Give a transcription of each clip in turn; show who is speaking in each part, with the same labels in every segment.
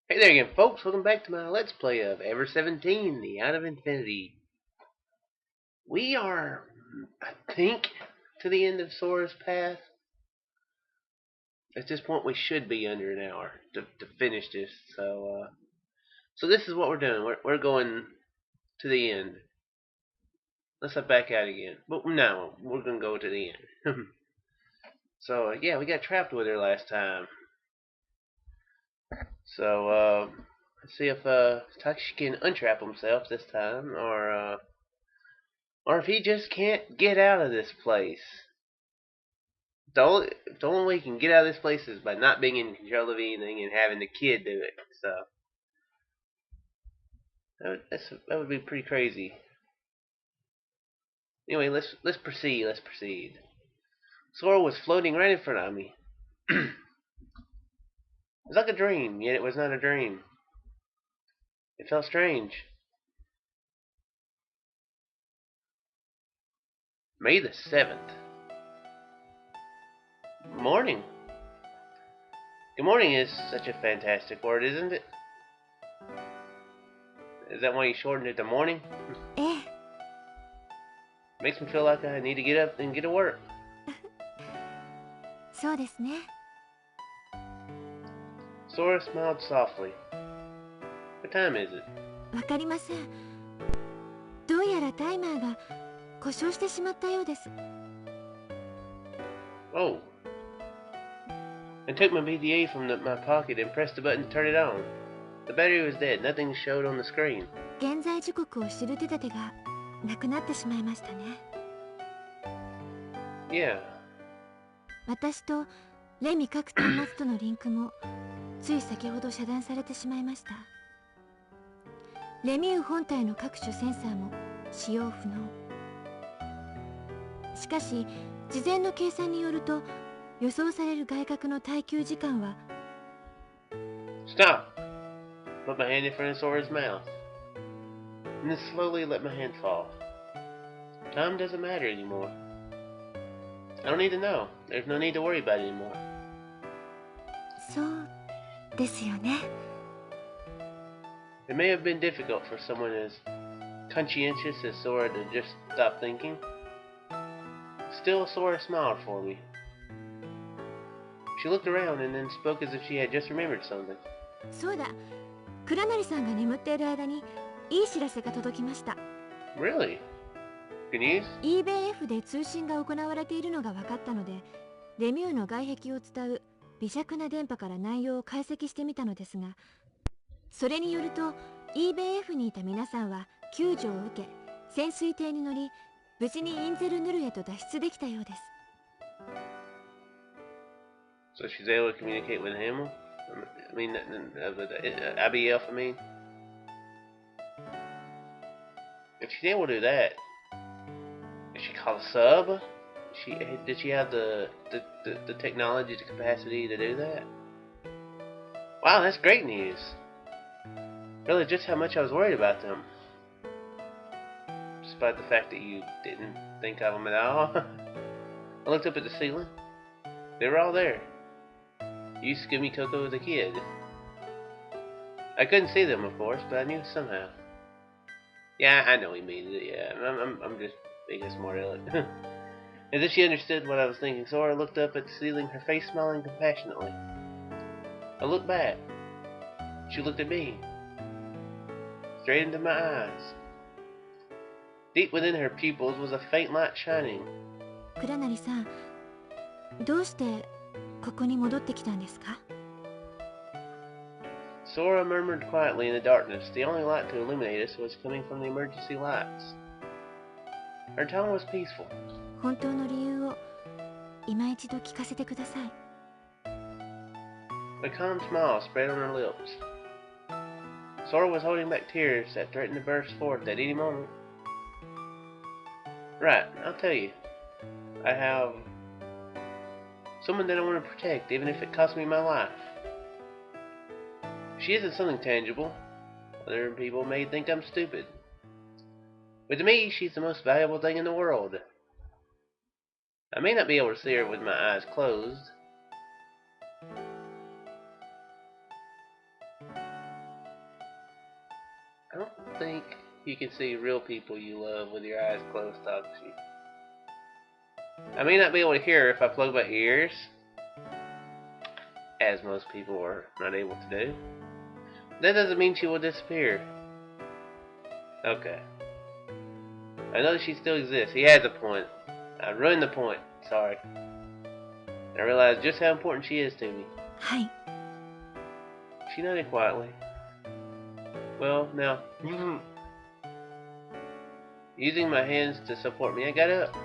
Speaker 1: Hey there again, folks. Welcome back to my Let's Play of Ever17, the Out of Infinity. We are, I think, to the end of Sora's path. At this point, we should be under an hour to finish this. So this is what we're doing. We're going to the end. Let's not back out again. But no, we're going to go to the end. Yeah, we got trapped with her last time. Let's see if Takeshi can untrap himself this time, or if he just can't get out of this place. The only way he can get out of this place is by not being in control of anything and having the kid do it. So that would be pretty crazy. Anyway, let's proceed. Let's proceed. Sora was floating right in front of me. It was like a dream, yet it was not a dream. It felt strange. May the 7th. Morning. Good morning is such a fantastic word, isn't it? Is that why you shortened it to morning? Makes me feel like I need to get up and get to work.
Speaker 2: そうですね。
Speaker 1: Sora smiled softly. What time is it?
Speaker 2: わかりません。どうやらタイマーが故障してしまったようです。
Speaker 1: Oh. I took my BDA from my pocket and pressed the button to turn it on. The battery was dead. Nothing showed on the screen.
Speaker 2: 現在時刻を知る手立てがなくなってしまいましたね。
Speaker 1: Yeah.
Speaker 2: 私とレミ各端末とのリンクもつい先ほど遮断されてしまいました。レミュー本体の各種センサーも使用不能。しかし事前の計算によると予想される外角の耐久時間は
Speaker 1: Stop! Put my hand in front of Sora's mouth. And then slowly let my hand fall. Time doesn't matter anymore. I don't need to know. There's no need to worry about it anymore.
Speaker 2: そうですよね。
Speaker 1: It may have been difficult for someone as conscientious as Sora to just stop thinking. Still, Sora smiled for me. She looked around and then spoke as if she had just remembered something.
Speaker 2: そうだ、倉成さんが眠っている間にいい知らせが届きました。
Speaker 1: Really? Good news?
Speaker 2: eBayF で通信が行われているのが分かったので、レミューの外壁を伝う微弱な電波から内容を解析してみたのですが、それによると eBayF にいた皆さんは救助を受け、潜水艇に乗り、無事にインゼルヌルへと脱出できたようです。
Speaker 1: So she's able to communicate with him? IBF, I mean. If she's able to do that, if she called a sub? Did she have the technology, the capacity to do that? Wow, that's great news. Really, just how much I was worried about them. Despite the fact that you didn't think of them at all. I looked up at the ceiling. They were all there. You Scooby Coco the kid. I couldn't see them, of course, but I knew somehow. Yeah, I know he means it. Yeah, I'm just being a smart aleck. As if she understood what I was thinking, Sora looked up at the ceiling, her face smiling compassionately. I looked back. She looked at me. Straight into my eyes. Deep within her pupils was a faint light shining.
Speaker 2: 倉成さん、どうしてここに戻ってきたんですか？
Speaker 1: Sora murmured quietly in the darkness. The only light to illuminate us was coming from the emergency lights. Her tone was peaceful.
Speaker 2: 本当の理由を今一度聞かせてください。
Speaker 1: A calm smile spread on her lips. Sora was holding back tears that threatened to burst forth at any moment. Right, I'll tell you. I have someone that I want to protect, even if it costs me my life. She isn't something tangible. Other people may think I'm stupid. But to me, she's the most valuable thing in the world. I may not be able to see her with my eyes closed. I don't think you can see real people you love with your eyes closed, Takeshi. I may not be able to hear her if I plug my ears, as most people are not able to do. That doesn't mean she will disappear. Okay. I know that she still exists. He has a point. I ruined the point. Sorry. I realized just how important she is to me.
Speaker 2: Hi.
Speaker 1: She nodded quietly. Well, now, using my hands to support me, I got up.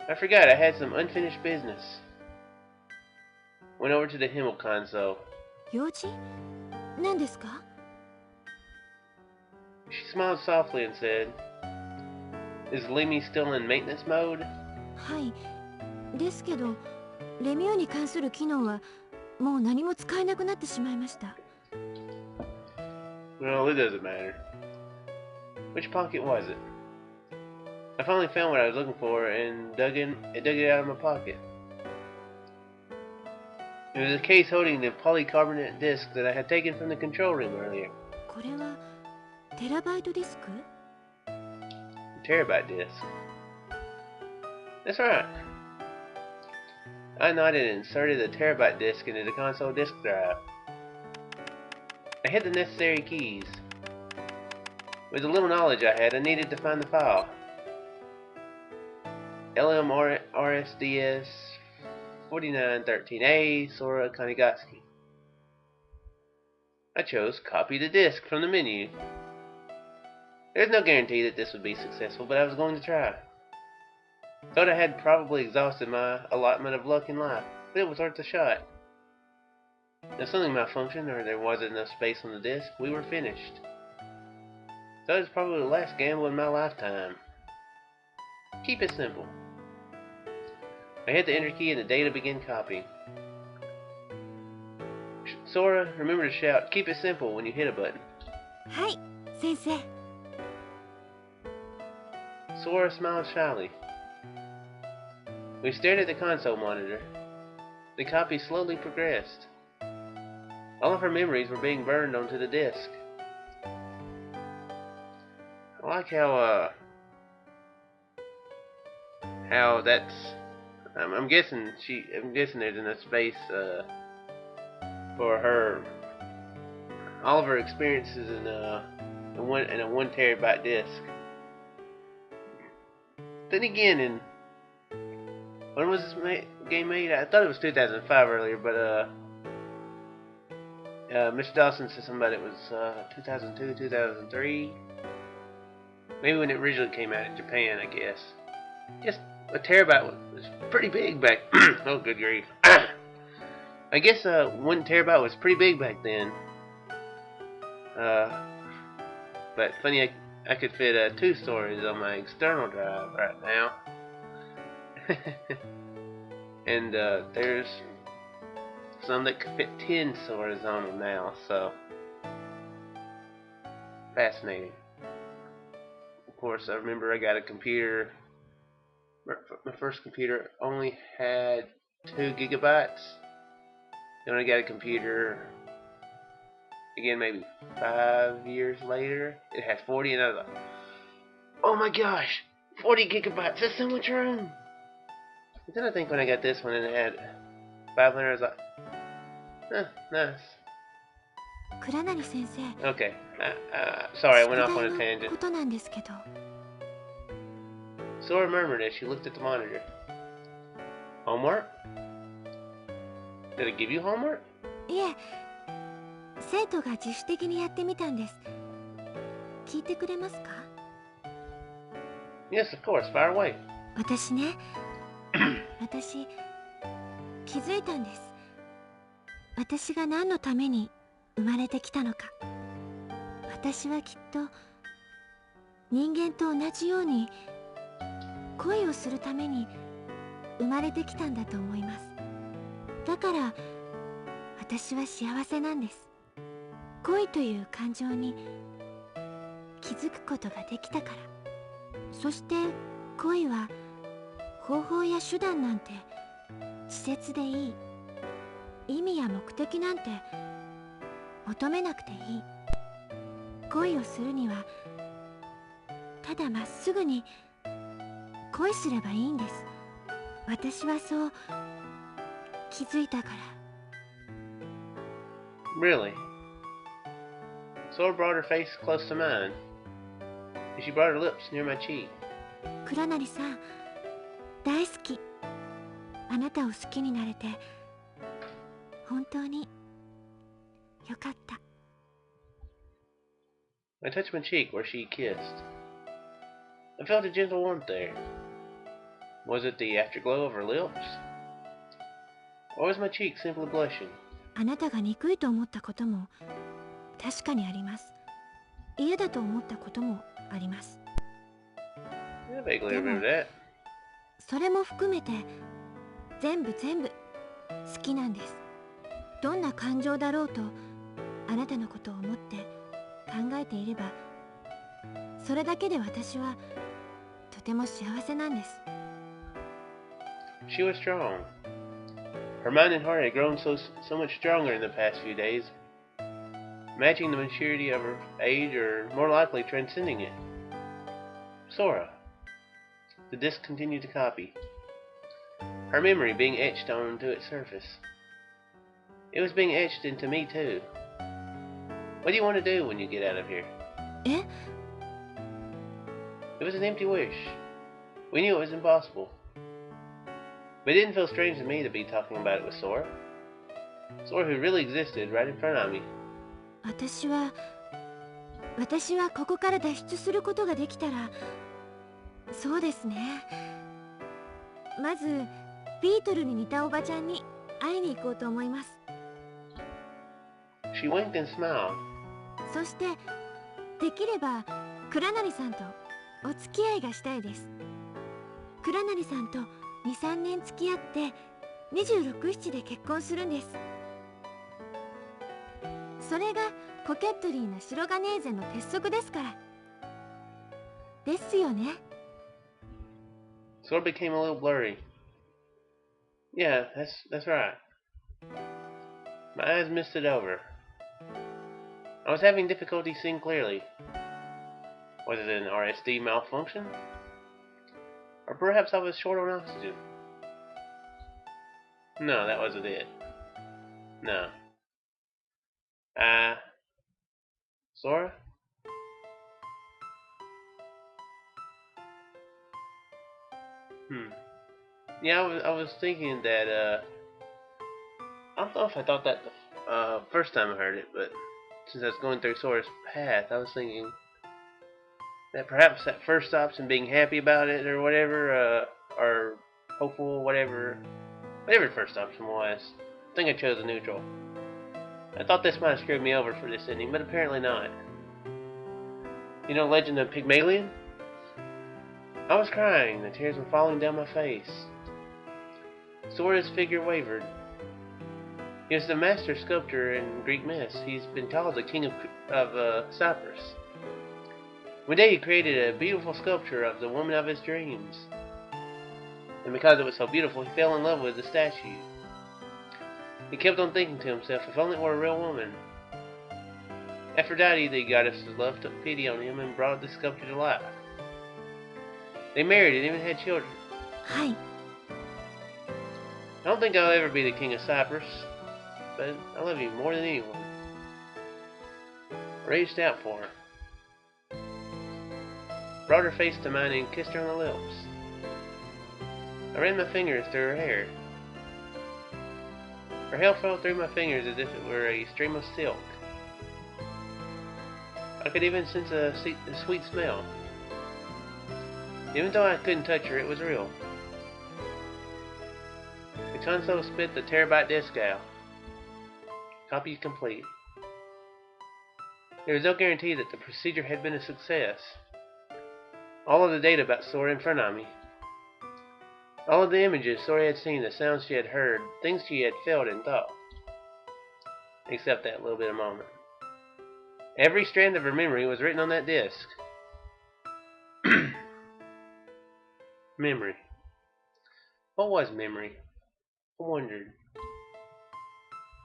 Speaker 1: I forgot I had some unfinished business. Went over to the Himmel console.
Speaker 2: 用事何ですか?
Speaker 1: She smiled softly and said, Is LeMU still in maintenance mode?
Speaker 2: はい。ですけど、レミューに関する機能はもう何も使えなくなってしまいました。
Speaker 1: Well, it doesn't matter. Which pocket was it? I finally found what I was looking for and dug it out of my pocket. It was a case holding the polycarbonate disc that I had taken from the control room earlier.
Speaker 2: これはテラバイトディスク?
Speaker 1: Terabyte disc. That's right. I nodded and inserted the terabyte disc into the console disk drive. I hit the necessary keys. With the little knowledge I had, I needed to find the file. LMRSDS 4913A Sora Kanigatsuki. I chose copy the disk from the menu. There's no guarantee that this would be successful, but I was going to try. Thought I had probably exhausted my allotment of luck in life, but it was worth a shot. If something malfunctioned or there wasn't enough space on the disk, we were finished. So it was probably the last gamble in my lifetime. Keep it simple. I hit the enter key and the data began copying. Sora, remember to shout, keep it simple when you hit a button.
Speaker 2: はい、先生。
Speaker 1: Sora smiled shyly. We stared at the console monitor. The copy slowly progressed. All of her memories were being burned onto the disk. I like how that's. I'm guessing there's enough space for her. All of her experiences in a 1 terabyte disk. Then again, when was this game made? I thought it was 2005 earlier, but Mr. Dawson said something about it was 2002, 2003. Maybe when it originally came out in Japan, I guess. Just a terabyte was pretty big back. Oh, good grief! I guess 1 terabyte was pretty big back then. But funny, I could fit 2 stories on my external drive right now. And there's some that could fit 10 stories on them now, so fascinating. Of course, I remember I got a computer. My first computer only had 2 gigabytes. Then I got a computer again, maybe 5 years later. It had 40, and I was like, oh my gosh, 40 gigabytes, that's so much room. And then I think when I got this one and it had 500, I was like, nice.
Speaker 2: 倉成先生。
Speaker 1: Okay, sorry, I went off on a tangent.
Speaker 2: ことなんですけど。
Speaker 1: Sora murmured as she looked at the monitor. Homework? Did it give you homework?
Speaker 2: いえ、生徒が自主的にやってみたんです。聞いてくれますか?
Speaker 1: Yes, of course. Fire away.
Speaker 2: 私ね、私気づいたんです。私が何のために生まれてきたのか。私はきっと人間と同じように恋をするために生まれてきたんだと思います。だから私は幸せなんです。恋という感情に気づくことができたから。そして恋は方法や手段なんて稚拙でいい。意味や目的なんて求めなくていい。恋をするにはただまっすぐに恋すればいいんです。私はそう気づいたから。
Speaker 1: Really? Sora brought her face close to mine, and she brought her lips near my cheek.
Speaker 2: 倉成さん、大好き。あなたを好きになれて本当によかった。
Speaker 1: I touched my cheek where she kissed. I felt a gentle warmth there. Was it the afterglow of her lips? Or was my cheek simply blushing?
Speaker 2: あなたが憎いと思ったことも確かにあります。嫌だと思ったこともあります。
Speaker 1: I vaguely
Speaker 2: でも
Speaker 1: remember that.
Speaker 2: それも含めて全部好きなんです。どんな感情だろうとあなたのことを思って考えていれば、それだけで私はとても幸せなんです。
Speaker 1: She was strong. Her mind and heart had grown so much stronger in the past few days, matching the maturity of her age or more likely transcending it. Sora. The disc continued to copy, her memory being etched onto its surface. It was being etched into me too. What do you want to do when you get out of here?
Speaker 2: え？
Speaker 1: It was an empty wish. We knew it was impossible. But it didn't feel strange to me to be talking about it with Sora. Sora who really existed right in front of me.
Speaker 2: 私はここから脱出することができたら、そうですね。まずビートルに似たおばちゃんに会いに行こうと思います。
Speaker 1: She winked and smiled.
Speaker 2: そしてできれば倉成さんとお付き合いがしたいです。倉成さんと 2,3 年付き合って26、7で結婚するんです。それがコケットリーなシロガネーゼの鉄則ですから。ですよね。
Speaker 1: Sora became a little blurry. Yeah, that's right. My eyes misted over. I was having difficulty seeing clearly. Was it an RSD malfunction? Or perhaps I was short on oxygen? No, that wasn't it. No. Sora? Yeah, I was thinking that, I don't know if I thought that the first time I heard it, but since I was going through Sora's path, I was thinking that perhaps that first option, being happy about it or whatever, or hopeful, whatever the first option was, I think I chose a neutral. I thought this might have screwed me over for this ending, but apparently not. You know Legend of Pygmalion? I was crying, the tears were falling down my face. Sora's figure wavered. He was the master sculptor in Greek myths. He's been called the king of Cyprus. One day he created a beautiful sculpture of the woman of his dreams. And because it was so beautiful, he fell in love with the statue. He kept on thinking to himself, if only it were a real woman. Aphrodite, the goddess of love, took pity on him and brought the sculpture to life. They married and even had children.
Speaker 2: はい。
Speaker 1: I don't think I'll ever be the king of Cyprus, but I love you more than anyone. I reached out for her, brought her face to mine and kissed her on the lips. I ran my fingers through her hair. Her hair fell through my fingers as if it were a stream of silk. I could even sense a sweet smell. Even though I couldn't touch her, it was real. The console spit the terabyte disk out. Copy complete. There was no guarantee that the procedure had been a success. All of the data about Sora in front of me. All of the images Sora had seen, the sounds she had heard, things she had felt and thought. Except that little bit of moment. Every strand of her memory was written on that disk. Memory. What was memory? I wondered.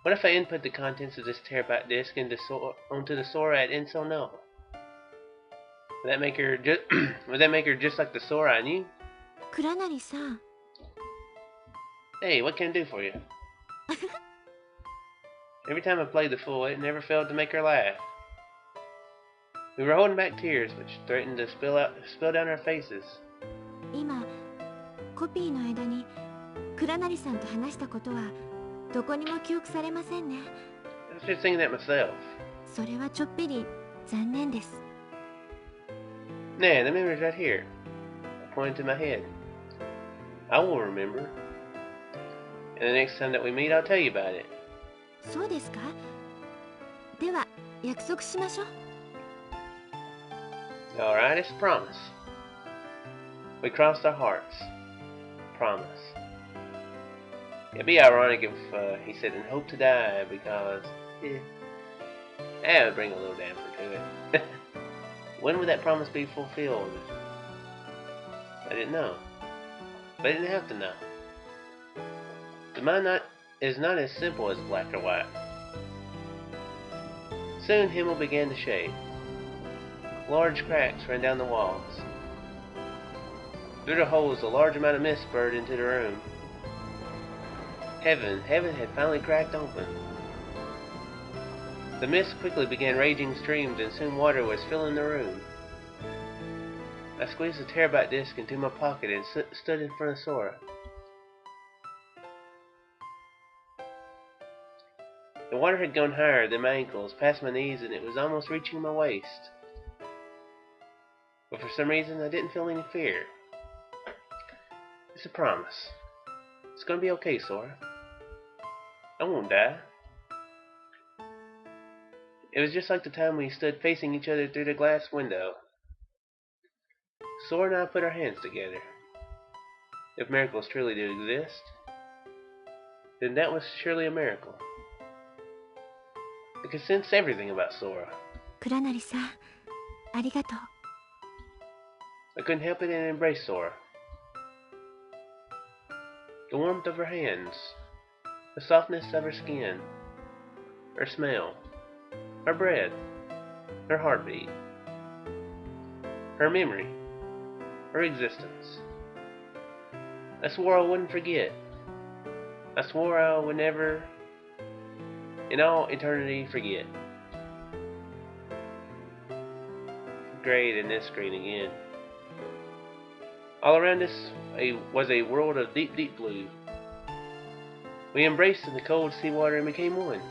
Speaker 1: What if I input the contents of this terabyte disk onto the Sora at Inso No? Would that make her just would that make her just like the Sora I knew?
Speaker 2: 倉成さん。
Speaker 1: Hey, what can I do for you? Every time I played the fool, it never failed to make her laugh. We were holding back tears, which threatened to spill down our faces.
Speaker 2: 今コピーの間に倉成さんと話したことはどこにも記憶されませんね。
Speaker 1: I was just thinking that myself.
Speaker 2: それはちょっぴり残念です。
Speaker 1: Nah, the memory's right here. I pointed to my head. I will remember. And the next time that we meet, I'll tell you about it.
Speaker 2: そうですか。では約束しましょう。
Speaker 1: Alright, it's a promise. We crossed our hearts. Promise. It'd be ironic if he said, and hope to die, because, that would bring a little damper to it. When would that promise be fulfilled? I didn't know. But I didn't have to know. The mind is not as simple as black or white. Soon Himmel began to shake. Large cracks ran down the walls. Through the holes, a large amount of mist spurted into the room. Heaven had finally cracked open. The mist quickly began raging streams, and soon water was filling the room. I squeezed the terabyte disk into my pocket and stood in front of Sora. The water had gone higher than my ankles, past my knees, and it was almost reaching my waist. But for some reason, I didn't feel any fear. It's a promise. It's gonna be okay, Sora. I won't die. It was just like the time we stood facing each other through the glass window. Sora and I put our hands together. If miracles truly do exist, then that was surely a miracle. I could sense everything about Sora.
Speaker 2: 倉成さん、ありがとう。
Speaker 1: I couldn't help it and embrace Sora. The warmth of her hands, the softness of her skin, her smell, her breath, her heartbeat, her memory, her existence. I swore I wouldn't forget. I swore I would never, in all eternity, forget. Great, and this screen again. All around us was a world of deep, deep blue. We embraced in the cold seawater and became one.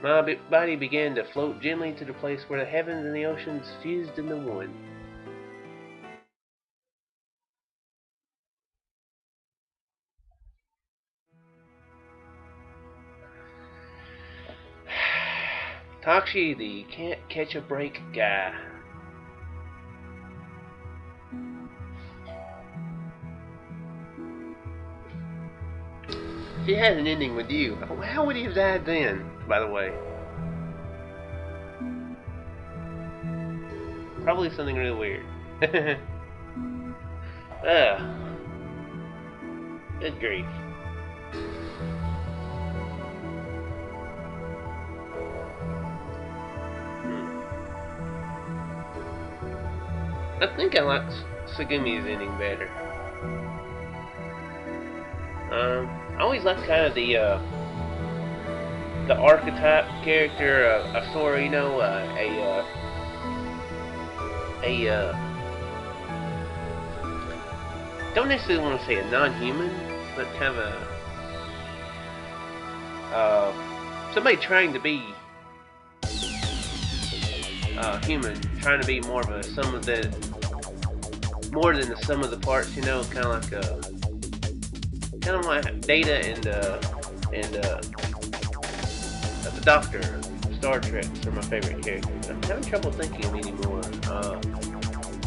Speaker 1: My body began to float gently to the place where the heavens and the oceans fused into one. Takeshi, the can't catch a break guy. If he had an ending with you, how would he have died then, by the way? Probably something really weird. Good grief. I think I like Tsugumi's ending better. I always liked kind of the archetype character of Sora, you know, don't necessarily want to say a non-human, but kind of a somebody trying to be human, trying to be more of a more than the sum of the parts, you know, kind of like Data and the Doctor, Star Trek are my favorite characters. I'm having trouble thinking of any more.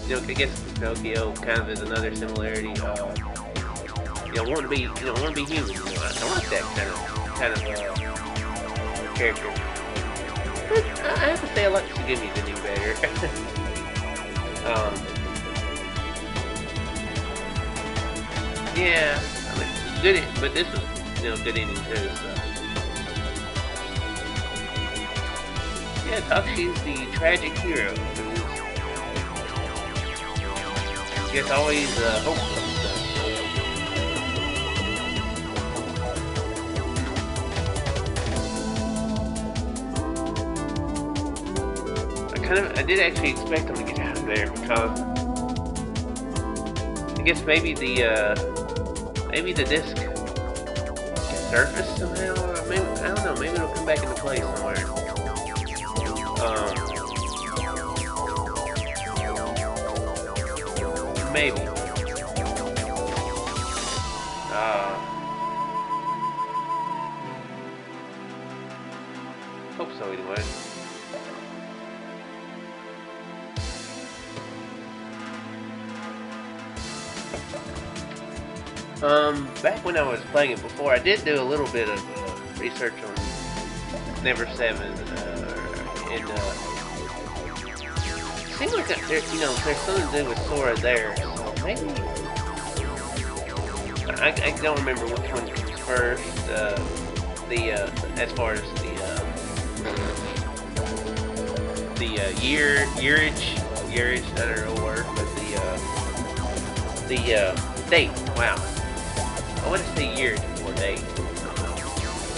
Speaker 1: You know, I guess Pinocchio kind of is another similarity. You know, want to be human. You know, I like that kind of character. But I have to say I like Tsugumi's ending better. Yeah, I mean, good, but this was, you know, good ending too. So. Yeah, Takeshi's the tragic hero who's Guess always hopeful stuff. I did actually expect them to get out of there because I guess maybe the disc can surface somehow, or maybe I don't know. Maybe it'll come back into play somewhere. Maybe. Hope so anyway. Back when I was playing it before, I did do a little bit of research on Ever17, and it seems like there's something to do with Sora there, so maybe I don't remember which one comes first. As far as the yearage, I don't know the word, but the date. Wow. I want to say years before date.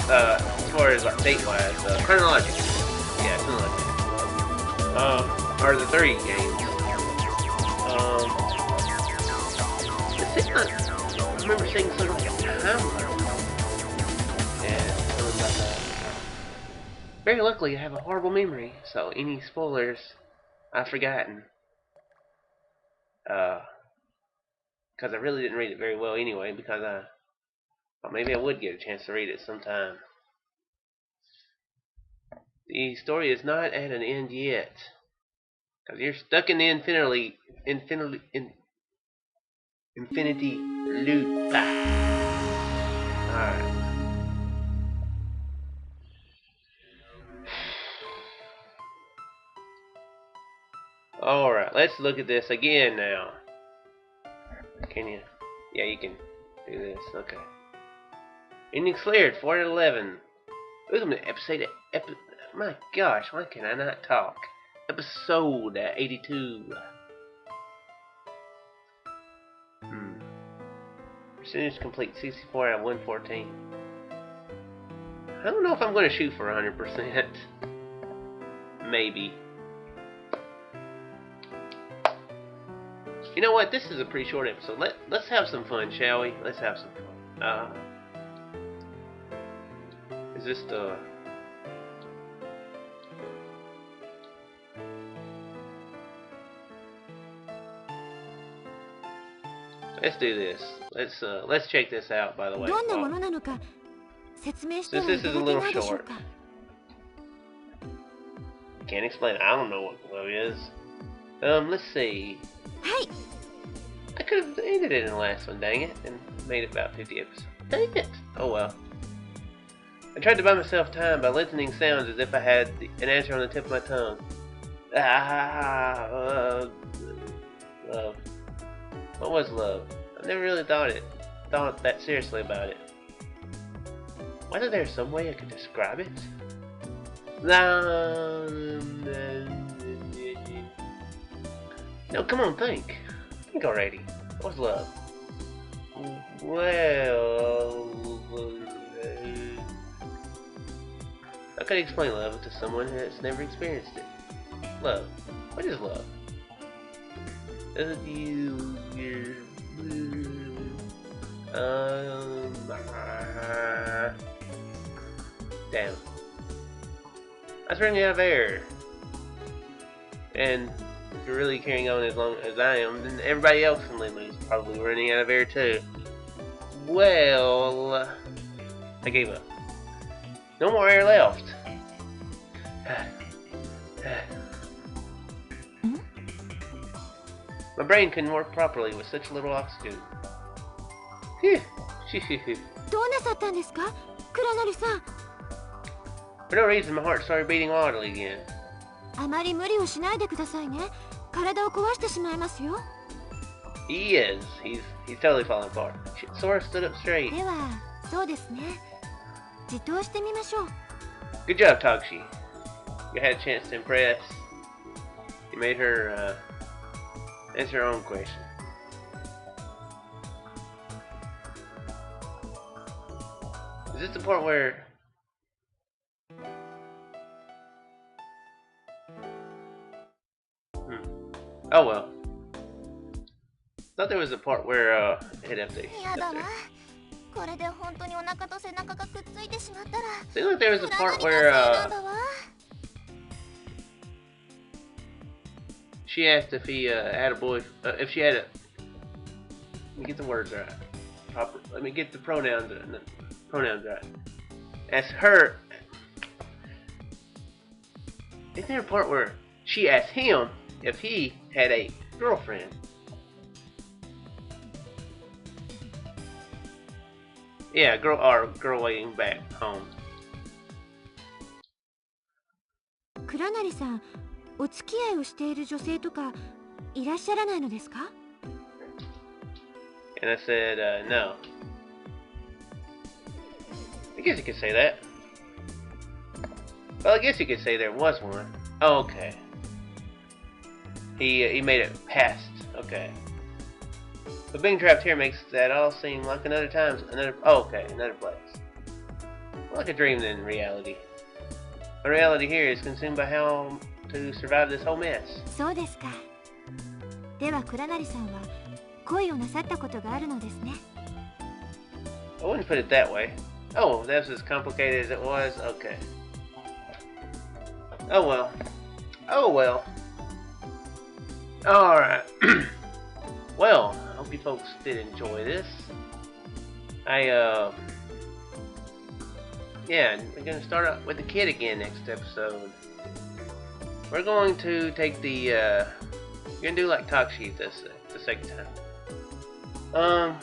Speaker 1: As far as like date-wise, chronological. Yeah, chronological. Are the 3 games. It seems like I remember seeing something like a timeline. Yeah, something about that. Very luckily, I have a horrible memory, so any spoilers I've forgotten. Because I really didn't read it very well anyway, because well, maybe I would get a chance to read it sometime. The story is not at an end yet, because you're stuck in the infinity loop. Alright. Alright, let's look at this again now. Can you? Yeah, you can do this. Okay. Ending cleared, 4 out of 11. Welcome to episode. My gosh, why can I not talk? Episode 82. Percentage complete 64 out of 114. I don't know if I'm going to shoot for 100%. Maybe. You know what? This is a pretty short episode. Let's have some fun, shall we? Let's have some fun. Is this the... Let's do this. Let's check this out, by the way. Since this is a little short. Can't explain it. I don't know what glove is. Let's see. I could have ended it in the last one, dang it, and made it about 50 episodes. Dang it! Oh well. I tried to buy myself time by listening sounds as if I had an answer on the tip of my tongue. Love. What was love? I never really thought that seriously about it. Whether there's some way I could describe it? No, come on, think. Think already. What's love? Well... How can I explain love to someone that's never experienced it? Love. What is love? Damn. I was running out of air. And if you're really carrying on as long as I am, then everybody else in LeMU is probably running out of air too. Well, I gave up. No more air left. My brain couldn't work properly with such little oxygen. For no reason, my heart started beating wildly again. He is. He's totally falling apart. Sora stood up straight. Good job, Takeshi. You had a chance to impress. You made her answer her own question. Is this the part where... Oh well. Thought there was a part where he'd have to. Seems like there was a part where she asked if he had a boy, if she had a. Let me get the words right. Proper. Let me get the pronouns right. Asked her. Isn't there a part where she asked him if he had a girlfriend? Yeah, girl waiting back home.
Speaker 2: 倉成さん、お付き合いをしている女性とかいらっしゃらないのですか?
Speaker 1: And I said, no. I guess you could say that. Well, I guess you could say there was one. Oh, okay. He made it past. Okay. But being trapped here makes that all seem like another place. More like a dream than reality. The reality here is consumed by how to survive this whole mess.
Speaker 2: そうですか。では倉成さんは恋をなさったことがあるのですね。
Speaker 1: I wouldn't put it that way. Oh, that's as complicated as it was? Okay. Oh well. Oh well. Alright. Well, I hope you folks did enjoy this. Yeah, we're going to start up with the kid again next episode. We're going to take the, we're going to do like Takeshi this the second time.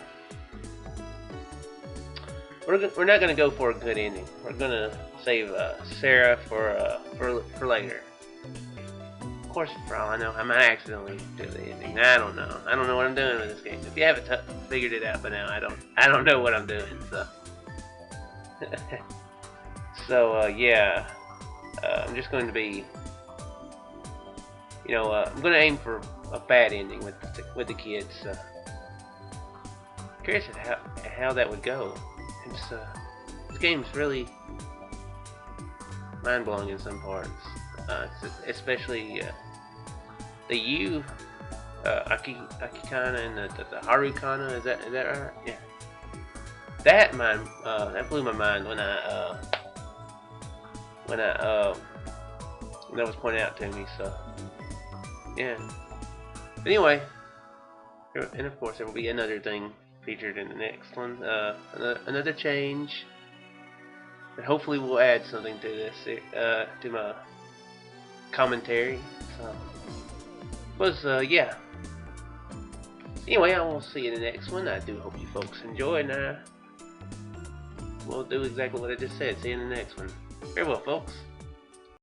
Speaker 1: We're not going to go for a good ending. We're going to save Sora for later. Of course, for all I know, I might accidentally do the ending. I don't know. I don't know what I'm doing with this game. If you haven't figured it out by now, I don't know what I'm doing. So, yeah, I'm just going to be, I'm going to aim for a bad ending with the kids. Curious how that would go. This game's really mind-blowing in some parts. Especially the U, Akikana and the Harukana. Is that right? Yeah. That blew my mind when that was pointed out to me. So yeah. Anyway, and of course there will be another thing featured in the next one. Another change. And hopefully we'll add something to this, to my commentary. So, yeah. Anyway, I will see you in the next one. I do hope you folks enjoy, and we'll do exactly what I just said. See you in the next one. Very well, folks.